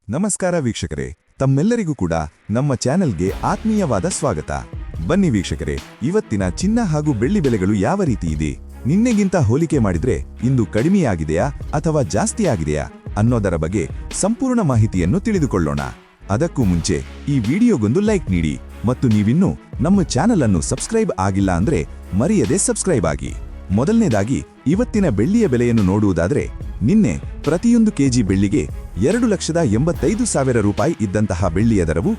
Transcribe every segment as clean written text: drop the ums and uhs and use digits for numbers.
ನಮಸ್ಕಾರ ವೀಕ್ಷಕರೇ, ತಮ್ಮೆಲ್ಲರಿಗೂ ಕೂಡ ನಮ್ಮ ಚಾನೆಲ್ಗೆ ಆತ್ಮೀಯವಾದ ಸ್ವಾಗತ. ಬನ್ನಿ ವೀಕ್ಷಕರೇ, ಇವತ್ತಿನ ಚಿನ್ನ ಹಾಗೂ ಬೆಳ್ಳಿ ಬೆಲೆಗಳು ಯಾವ ರೀತಿ ಇದೆ, ನಿನ್ನೆಗಿಂತ ಹೋಲಿಕೆ ಮಾಡಿದ್ರೆ ಇಂದು ಕಡಿಮೆಯಾಗಿದೆಯಾ ಅಥವಾ ಜಾಸ್ತಿಯಾಗಿದೆಯಾ ಅನ್ನೋದರ ಬಗ್ಗೆ ಸಂಪೂರ್ಣ ಮಾಹಿತಿಯನ್ನು ತಿಳಿದುಕೊಳ್ಳೋಣ. ಅದಕ್ಕೂ ಮುಂಚೆ ಈ ವಿಡಿಯೋಗೊಂದು ಲೈಕ್ ನೀಡಿ ಮತ್ತು ನೀವಿನ್ನೂ ನಮ್ಮ ಚಾನೆಲ್ ಅನ್ನು ಸಬ್ಸ್ಕ್ರೈಬ್ ಆಗಿಲ್ಲ ಅಂದ್ರೆ ಮರೆಯದೆ ಸಬ್ಸ್ಕ್ರೈಬ್ ಆಗಿ. ಮೊದಲನೇದಾಗಿ ಇವತ್ತಿನ ಬೆಳ್ಳಿಯ ಬೆಲೆಯನ್ನು ನೋಡುವುದಾದ್ರೆ, ನಿನ್ನೆ ಪ್ರತಿಯೊಂದು ಕೆಜಿ ಬೆಳ್ಳಿಗೆ 2,85,000 ರೂಪಾಯಿ ಇದ್ದಂತಹ ಬೆಳ್ಳಿಯ ದರವು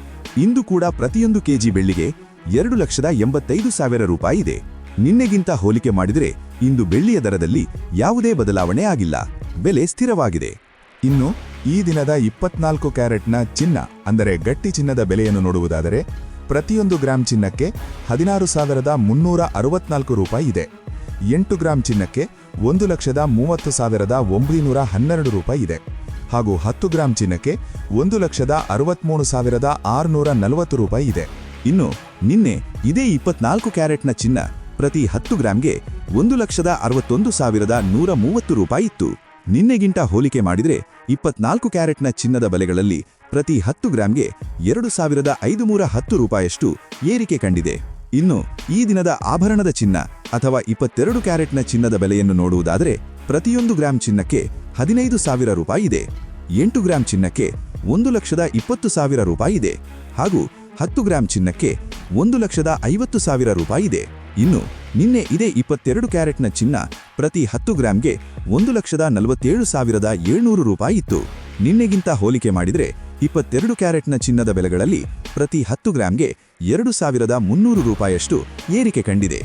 ಇಂದು ಕೂಡ ಪ್ರತಿಯೊಂದು ಕೆಜಿ ಬೆಳ್ಳಿಗೆ 2,85,000 ರೂಪಾಯಿ ಇದೆ. ನಿನ್ನೆಗಿಂತ ಹೋಲಿಕೆ ಮಾಡಿದರೆ ಇಂದು ಬೆಳ್ಳಿಯ ದರದಲ್ಲಿ ಯಾವುದೇ ಬದಲಾವಣೆ ಆಗಿಲ್ಲ, ಬೆಲೆ ಸ್ಥಿರವಾಗಿದೆ. ಇನ್ನು ಈ ದಿನದ 24 ಕ್ಯಾರೆಟ್ನ ಚಿನ್ನ ಅಂದರೆ ಗಟ್ಟಿ ಚಿನ್ನದ ಬೆಲೆಯನ್ನು ನೋಡುವುದಾದರೆ, ಪ್ರತಿಯೊಂದು ಗ್ರಾಂ ಚಿನ್ನಕ್ಕೆ 16,364 ರೂಪಾಯಿ ಇದೆ. 8 ಗ್ರಾಂ ಚಿನ್ನಕ್ಕೆ 1,30,912 ರೂಪಾಯಿ ಇದೆ ಹಾಗೂ 10 ಗ್ರಾಂ ಚಿನ್ನಕ್ಕೆ 1,63,640 ರೂಪಾಯಿ ಇದೆ. ಇನ್ನು ನಿನ್ನೆ ಇದೇ 24 ಕ್ಯಾರೆಟ್ನ ಚಿನ್ನ ಪ್ರತಿ 10 ಗ್ರಾಂಗೆ 1,61,130 ರೂಪಾಯಿ ಇತ್ತು. ನಿನ್ನೆಗಿಂತ ಹೋಲಿಕೆ ಮಾಡಿದರೆ 24 ಕ್ಯಾರೆಟ್ನ ಚಿನ್ನದ ಬೆಲೆಗಳಲ್ಲಿ ಪ್ರತಿ 10 ಗ್ರಾಂಗೆ 2,510 ರೂಪಾಯಿಯಷ್ಟು ಏರಿಕೆ ಕಂಡಿದೆ. ಇನ್ನು ಈ ದಿನದ ಆಭರಣದ ಚಿನ್ನ ಅಥವಾ 22 ಕ್ಯಾರೆಟ್ನ ಚಿನ್ನದ ಬೆಲೆಯನ್ನು ನೋಡುವುದಾದರೆ, ಪ್ರತಿಯೊಂದು ಗ್ರಾಂ ಚಿನ್ನಕ್ಕೆ 15,000 ರೂಪಾಯಿ ಇದೆ. 8 ಗ್ರಾಂ ಚಿನ್ನಕ್ಕೆ 1,20,000 ರೂಪಾಯಿ ಇದೆ ಹಾಗೂ 10 ಗ್ರಾಂ ಚಿನ್ನಕ್ಕೆ 1,50,000 ರೂಪಾಯಿ ಇದೆ. ಇನ್ನು ನಿನ್ನೆ ಇದೇ 22 ಕ್ಯಾರೆಟ್ನ ಚಿನ್ನ ಪ್ರತಿ 10 ಗ್ರಾಂಗೆ 1,47,700 ರೂಪಾಯಿ ಇತ್ತು. ನಿನ್ನೆಗಿಂತ ಹೋಲಿಕೆ ಮಾಡಿದರೆ 22 ಕ್ಯಾರೆಟ್ನ ಚಿನ್ನದ ಬೆಲೆಗಳಲ್ಲಿ ಪ್ರತಿ 10 ಗ್ರಾಂಗೆ 2,300 ರೂಪಾಯಿಯಷ್ಟು ಏರಿಕೆ ಕಂಡಿದೆ.